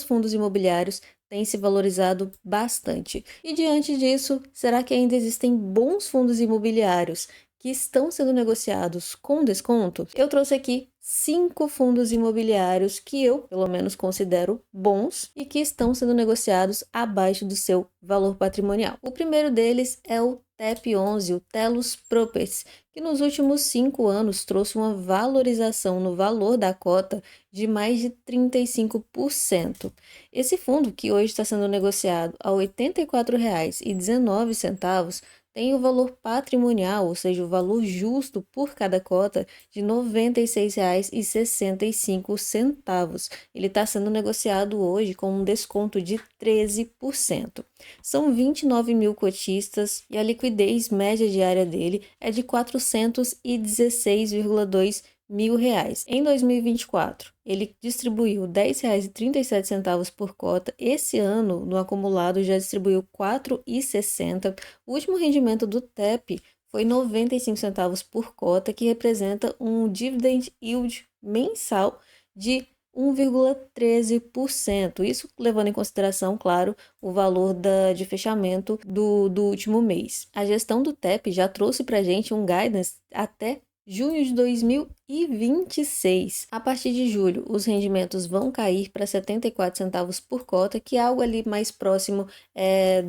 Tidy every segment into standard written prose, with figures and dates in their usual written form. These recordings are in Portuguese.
fundos imobiliários têm se valorizado bastante. E diante disso, será que ainda existem bons fundos imobiliários que estão sendo negociados com desconto? Eu trouxe aqui 5 fundos imobiliários que eu, pelo menos, considero bons e que estão sendo negociados abaixo do seu valor patrimonial. O primeiro deles é o TEP11, o Telus Properties, que nos últimos 5 anos trouxe uma valorização no valor da cota de mais de 35%. Esse fundo, que hoje está sendo negociado a R$ 84,19, tem o valor patrimonial, ou seja, o valor justo por cada cota, de R$ 96,65. Ele está sendo negociado hoje com um desconto de 13%. São 29 mil cotistas e a liquidez média diária dele é de R$ 416,2 mil reais. Em 2024, ele distribuiu R$ 10,37 por cota. Esse ano, no acumulado, já distribuiu R$ 4,60. O último rendimento do TEP foi 95 centavos por cota, que representa um dividend yield mensal de 1,13%. Isso levando em consideração, claro, o valor de fechamento do último mês. A gestão do TEP já trouxe para a gente um guidance até junho de 2026. A partir de julho, os rendimentos vão cair para 74 centavos por cota, que é algo ali mais próximo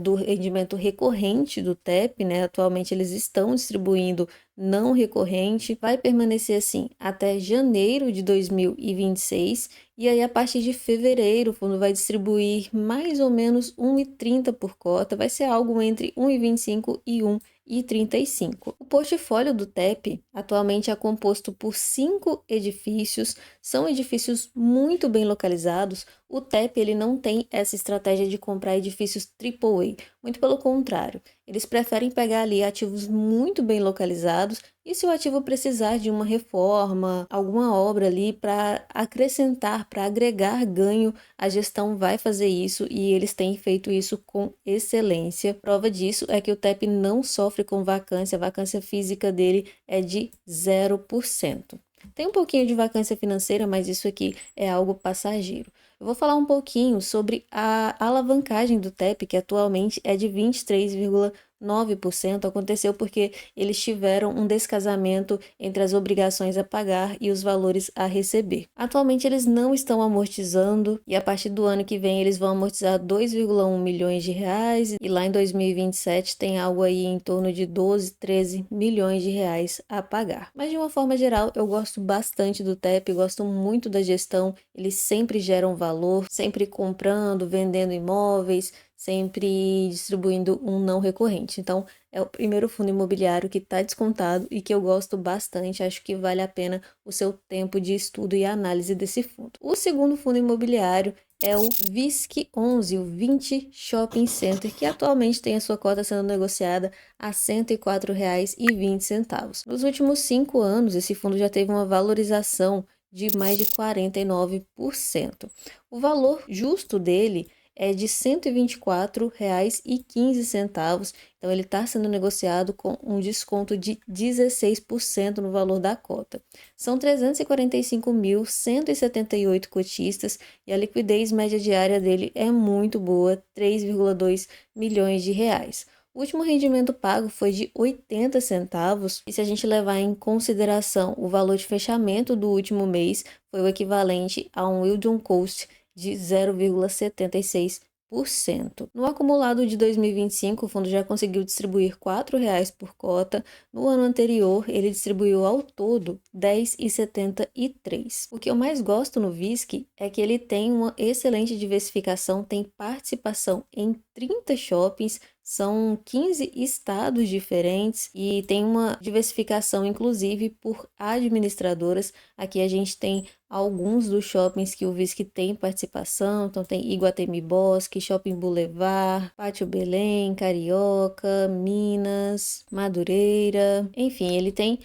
do rendimento recorrente do TEP, né? Atualmente eles estão distribuindo não recorrente, vai permanecer assim até janeiro de 2026, e aí a partir de fevereiro o fundo vai distribuir mais ou menos 1,30 por cota, vai ser algo entre 1,25 e 1,35. O portfólio do TEP atualmente é composto por 5 edifícios, são edifícios muito bem localizados. O TEP ele não tem essa estratégia de comprar edifícios AAA, muito pelo contrário, eles preferem pegar ali ativos muito bem localizados e se o ativo precisar de uma reforma, alguma obra ali para acrescentar, para agregar ganho, a gestão vai fazer isso e eles têm feito isso com excelência. Prova disso é que o TEP não sofre com vacância, a vacância física dele é de 0%. Tem um pouquinho de vacância financeira, mas isso aqui é algo passageiro. Eu vou falar um pouquinho sobre a alavancagem do TEP, que atualmente é de 23,9%. Aconteceu porque eles tiveram um descasamento entre as obrigações a pagar e os valores a receber. Atualmente eles não estão amortizando e a partir do ano que vem eles vão amortizar 2,1 milhões de reais e lá em 2027 tem algo aí em torno de 12, 13 milhões de reais a pagar. Mas de uma forma geral, eu gosto bastante do TEP, gosto muito da gestão, eles sempre geram valor, sempre comprando, vendendo imóveis, sempre distribuindo um não recorrente. Então, é o primeiro fundo imobiliário que está descontado e que eu gosto bastante, acho que vale a pena o seu tempo de estudo e análise desse fundo. O segundo fundo imobiliário é o VISC11, o 20 Shopping Center, que atualmente tem a sua cota sendo negociada a R$ 104,20. Nos últimos 5 anos, esse fundo já teve uma valorização de mais de 49%. O valor justo dele é de R$ 124,15, então ele está sendo negociado com um desconto de 16% no valor da cota. São 345.178 cotistas e a liquidez média diária dele é muito boa, 3,2 milhões de reais. O último rendimento pago foi de 80 centavos e se a gente levar em consideração o valor de fechamento do último mês, foi o equivalente a um yield on cost de 0,76%. No acumulado de 2025, o fundo já conseguiu distribuir R$ 4,00 por cota. No ano anterior, ele distribuiu ao todo R$ 10,73. O que eu mais gosto no VISC é que ele tem uma excelente diversificação, tem participação em 30 shoppings, são 15 estados diferentes e tem uma diversificação, inclusive, por administradoras. Aqui a gente tem alguns dos shoppings que o VISC tem participação, então tem Iguatemi Bosque, Shopping Boulevard, Pátio Belém, Carioca, Minas, Madureira, enfim, ele tem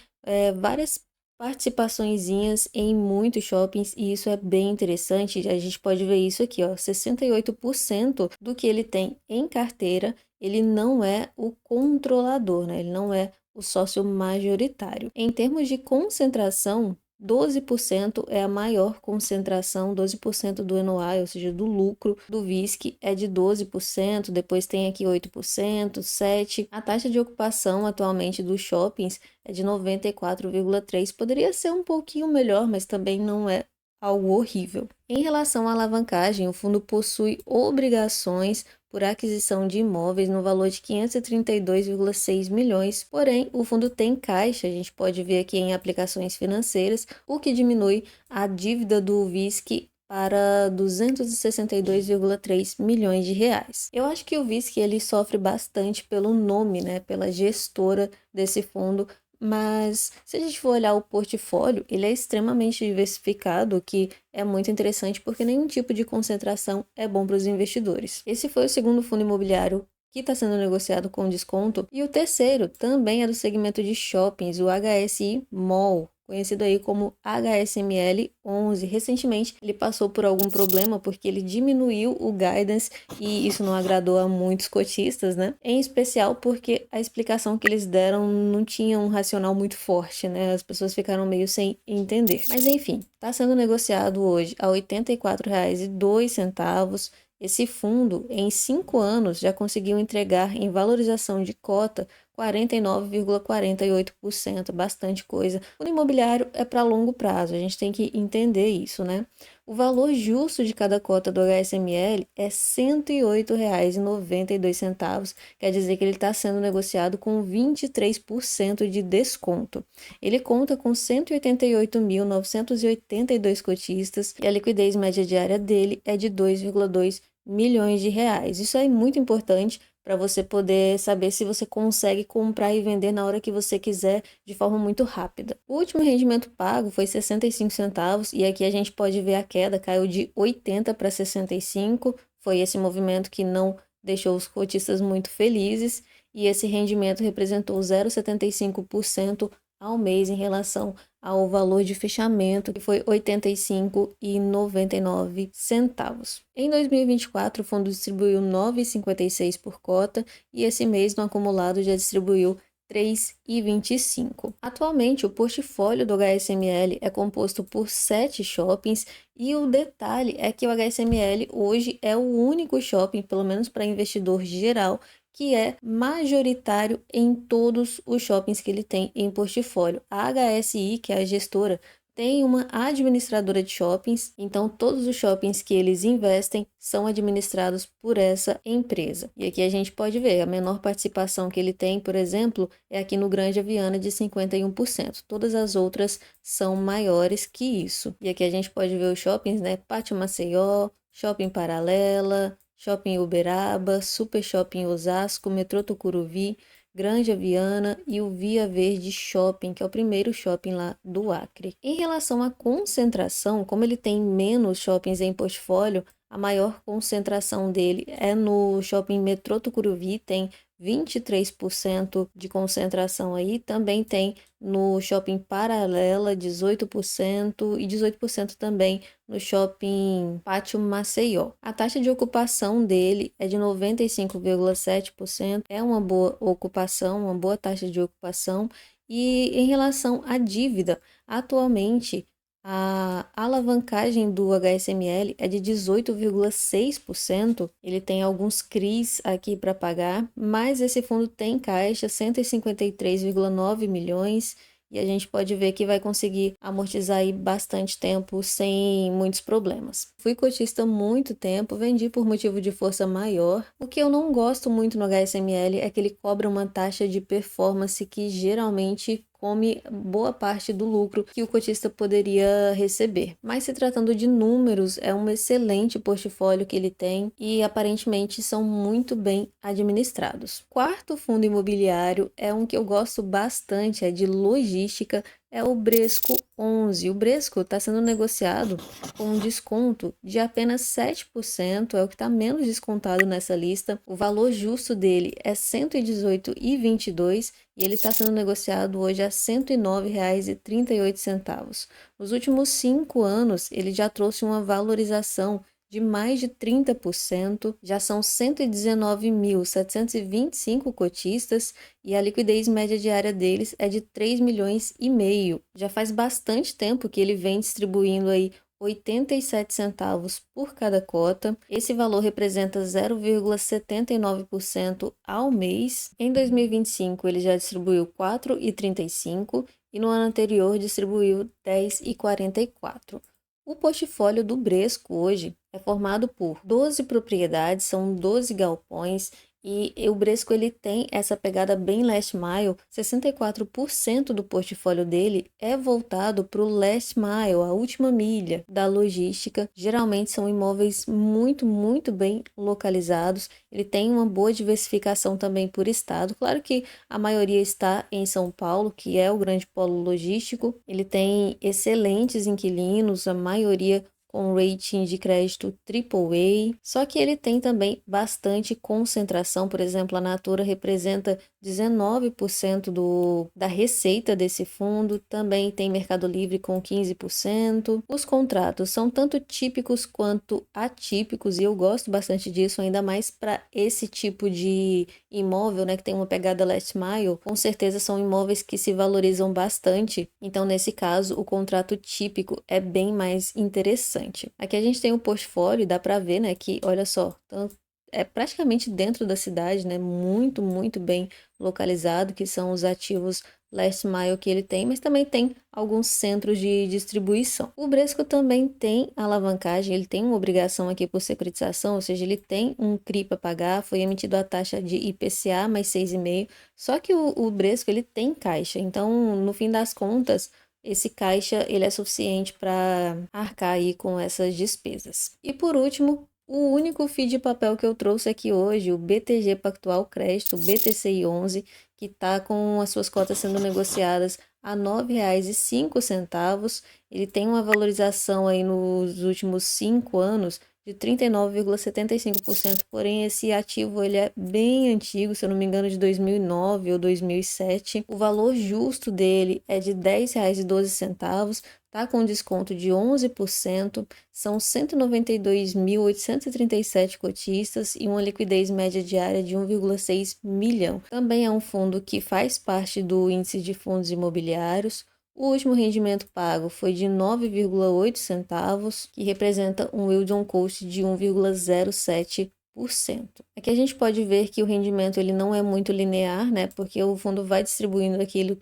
várias participaçõezinhas em muitos shoppings e isso é bem interessante. A gente pode ver isso aqui, ó, 68% do que ele tem em carteira, ele não é o controlador, né? Ele não é o sócio majoritário. Em termos de concentração 12% é a maior concentração, 12% do NOI, ou seja, do lucro do VISC é de 12%, depois tem aqui 8%, 7%. A taxa de ocupação atualmente dos shoppings é de 94,3%. Poderia ser um pouquinho melhor, mas também não é algo horrível. Em relação à alavancagem, o fundo possui obrigações por aquisição de imóveis no valor de 532,6 milhões, porém o fundo tem caixa, a gente pode ver aqui em aplicações financeiras, o que diminui a dívida do VISC para 262,3 milhões de reais. Eu acho que o VISC ele sofre bastante pelo nome, né, pela gestora desse fundo, mas se a gente for olhar o portfólio, ele é extremamente diversificado, o que é muito interessante porque nenhum tipo de concentração é bom para os investidores. Esse foi o segundo fundo imobiliário que está sendo negociado com desconto, e o terceiro também é do segmento de shoppings, o HSI Mall, conhecido aí como HSML 11. Recentemente ele passou por algum problema porque ele diminuiu o guidance e isso não agradou a muitos cotistas, né? Em especial porque a explicação que eles deram não tinha um racional muito forte, né? As pessoas ficaram meio sem entender. Mas enfim, está sendo negociado hoje a R$ 84,02. Esse fundo, em 5 anos, já conseguiu entregar em valorização de cota 49,48%, bastante coisa. O imobiliário é para longo prazo, a gente tem que entender isso, né? O valor justo de cada cota do HSML é R$ 108,92, quer dizer que ele está sendo negociado com 23% de desconto. Ele conta com 188.982 cotistas e a liquidez média diária dele é de 2,2 milhões de reais. Isso é muito importante para você poder saber se você consegue comprar e vender na hora que você quiser de forma muito rápida. O último rendimento pago foi 65 centavos e aqui a gente pode ver a queda, caiu de 80 para 65. Foi esse movimento que não deixou os cotistas muito felizes e esse rendimento representou 0,75% ao mês em relação ao valor de fechamento, que foi R$ 85,99. Em 2024, o fundo distribuiu R$ 9,56 por cota e esse mês, no acumulado, já distribuiu R$ 3,25. Atualmente, o portfólio do HSML é composto por 7 shoppings e o detalhe é que o HSML hoje é o único shopping, pelo menos para investidor geral, que é majoritário em todos os shoppings que ele tem em portfólio. A HSI, que é a gestora, tem uma administradora de shoppings, então todos os shoppings que eles investem são administrados por essa empresa. E aqui a gente pode ver, a menor participação que ele tem, por exemplo, é aqui no Granja Viana de 51%. Todas as outras são maiores que isso. E aqui a gente pode ver os shoppings, né? Pátio Maceió, Shopping Paralela, Shopping Uberaba, Super Shopping Osasco, Metrô Tucuruvi, Granja Viana e o Via Verde Shopping, que é o primeiro shopping lá do Acre. Em relação à concentração, como ele tem menos shoppings em portfólio, a maior concentração dele é no Shopping Metrô Tucuruvi, tem 23% de concentração aí, também tem no Shopping Paralela 18% e 18% também no Shopping Pátio Maceió. A taxa de ocupação dele é de 95,7%, é uma boa ocupação, uma boa taxa de ocupação. E em relação à dívida, atualmente a alavancagem do HSML é de 18,6%. Ele tem alguns CRIs aqui para pagar, mas esse fundo tem caixa 153,9 milhões e a gente pode ver que vai conseguir amortizar aí bastante tempo sem muitos problemas. Fui cotista há muito tempo, vendi por motivo de força maior. O que eu não gosto muito no HSML é que ele cobra uma taxa de performance que geralmente come boa parte do lucro que o cotista poderia receber. Mas se tratando de números, é um excelente portfólio que ele tem e aparentemente são muito bem administrados. Quarto fundo imobiliário é um que eu gosto bastante, é de logística, é o Bresco 11. O Bresco está sendo negociado com um desconto de apenas 7%, é o que está menos descontado nessa lista. O valor justo dele é R$ 118,22 e ele está sendo negociado hoje a R$ 109,38. Nos últimos 5 anos, ele já trouxe uma valorização de mais de 30%, já são 119.725 cotistas e a liquidez média diária deles é de 3,5 milhões. Já faz bastante tempo que ele vem distribuindo aí 87 centavos por cada cota. Esse valor representa 0,79% ao mês. Em 2025, ele já distribuiu 4,35 e no ano anterior distribuiu 10,44. O portfólio do Bresco hoje é formado por 12 propriedades, são 12 galpões, e o Bresco ele tem essa pegada bem last mile. 64% do portfólio dele é voltado para o last mile, a última milha da logística. Geralmente são imóveis muito, muito bem localizados. Ele tem uma boa diversificação também por estado. Claro que a maioria está em São Paulo, que é o grande polo logístico. Ele tem excelentes inquilinos, a maioria com rating de crédito AAA, só que ele tem também bastante concentração. Por exemplo, a Natura representa 19% da receita desse fundo, também tem Mercado Livre com 15%. Os contratos são tanto típicos quanto atípicos e eu gosto bastante disso, ainda mais para esse tipo de imóvel, né, que tem uma pegada last mile. Com certeza são imóveis que se valorizam bastante, então nesse caso o contrato típico é bem mais interessante. Aqui a gente tem o portfólio e dá para ver, né, que olha só, é praticamente dentro da cidade, né, muito, muito bem localizado, que são os ativos last mile que ele tem, mas também tem alguns centros de distribuição. O Bresco também tem alavancagem, ele tem uma obrigação aqui por securitização, ou seja, ele tem um CRI para pagar, foi emitido a taxa de IPCA mais 6,5, só que o Bresco ele tem caixa, então no fim das contas esse caixa ele é suficiente para arcar aí com essas despesas. E por último, o único FII de papel que eu trouxe aqui hoje, o BTG Pactual Crédito, BTCI11, que está com as suas cotas sendo negociadas a R$ 9,05. Ele tem uma valorização aí nos últimos 5 anos de 39,75%, porém esse ativo ele é bem antigo, se eu não me engano de 2009 ou 2007. O valor justo dele é de R$ 10,12, tá com desconto de 11%, são 192.837 cotistas e uma liquidez média diária de 1,6 milhão. Também é um fundo que faz parte do índice de fundos imobiliários. O último rendimento pago foi de 9,8 centavos, que representa um yield on cost de 1,07%. Aqui a gente pode ver que o rendimento ele não é muito linear, né? Porque o fundo vai distribuindo aquilo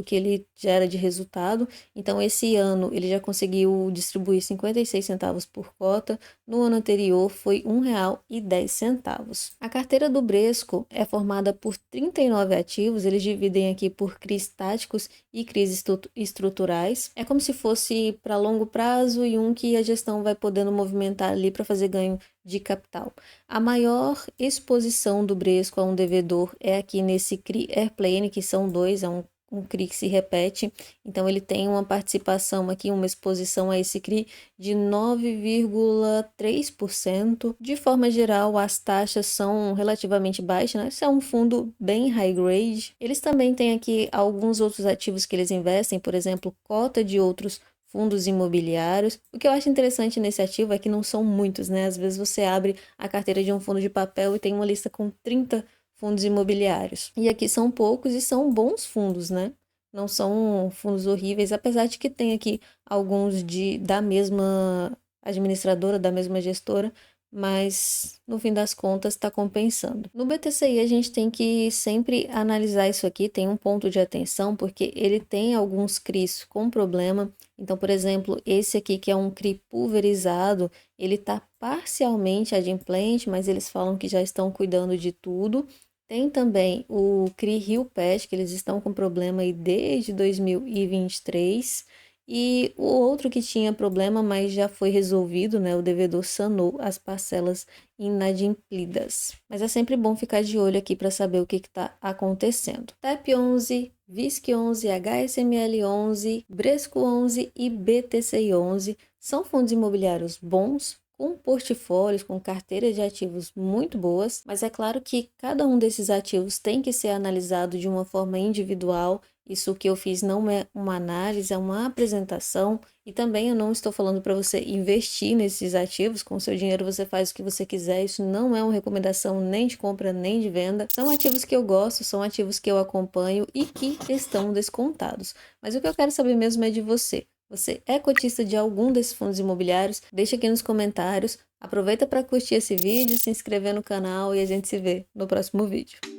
que ele gera de resultado. Então, esse ano ele já conseguiu distribuir 56 centavos por cota. No ano anterior foi R$ 1,10. A carteira do Bresco é formada por 39 ativos. Eles dividem aqui por CRIs táticos e CRIs estruturais. É como se fosse para longo prazo e um que a gestão vai podendo movimentar ali para fazer ganho de capital. A maior exposição do Bresco a um devedor é aqui nesse CRI Airplane, que são dois, é um CRI que se repete, então ele tem uma participação aqui, uma exposição a esse CRI de 9,3%. De forma geral, as taxas são relativamente baixas, né? Isso é um fundo bem high grade. Eles também têm aqui alguns outros ativos que eles investem, por exemplo, cota de outros fundos imobiliários. O que eu acho interessante nesse ativo é que não são muitos, né? Às vezes você abre a carteira de um fundo de papel e tem uma lista com 30 fundos imobiliários. E aqui são poucos e são bons fundos, né? Não são fundos horríveis, apesar de que tem aqui alguns da mesma administradora, da mesma gestora, mas no fim das contas está compensando. No BTCI a gente tem que sempre analisar isso aqui, tem um ponto de atenção, porque ele tem alguns CRIs com problema. Então, por exemplo, esse aqui que é um CRI pulverizado, ele está parcialmente adimplente, mas eles falam que já estão cuidando de tudo. Tem também o CRI Rio Pet, que eles estão com problema aí desde 2023. E o outro que tinha problema, mas já foi resolvido, né? O devedor sanou as parcelas inadimplidas. Mas é sempre bom ficar de olho aqui para saber o que está acontecendo. TEP 11, VISC 11, HSML 11, Bresco 11 e BTCI 11 são fundos imobiliários bons, com portfólios, com carteiras de ativos muito boas, mas é claro que cada um desses ativos tem que ser analisado de uma forma individual Isso que eu fiz não é uma análise, é uma apresentação. E também eu não estou falando para você investir nesses ativos. Com o seu dinheiro você faz o que você quiser. Isso não é uma recomendação nem de compra nem de venda. São ativos que eu gosto, são ativos que eu acompanho e que estão descontados. Mas o que eu quero saber mesmo é de você. Você é cotista de algum desses fundos imobiliários? Deixa aqui nos comentários. Aproveita para curtir esse vídeo, se inscrever no canal e a gente se vê no próximo vídeo.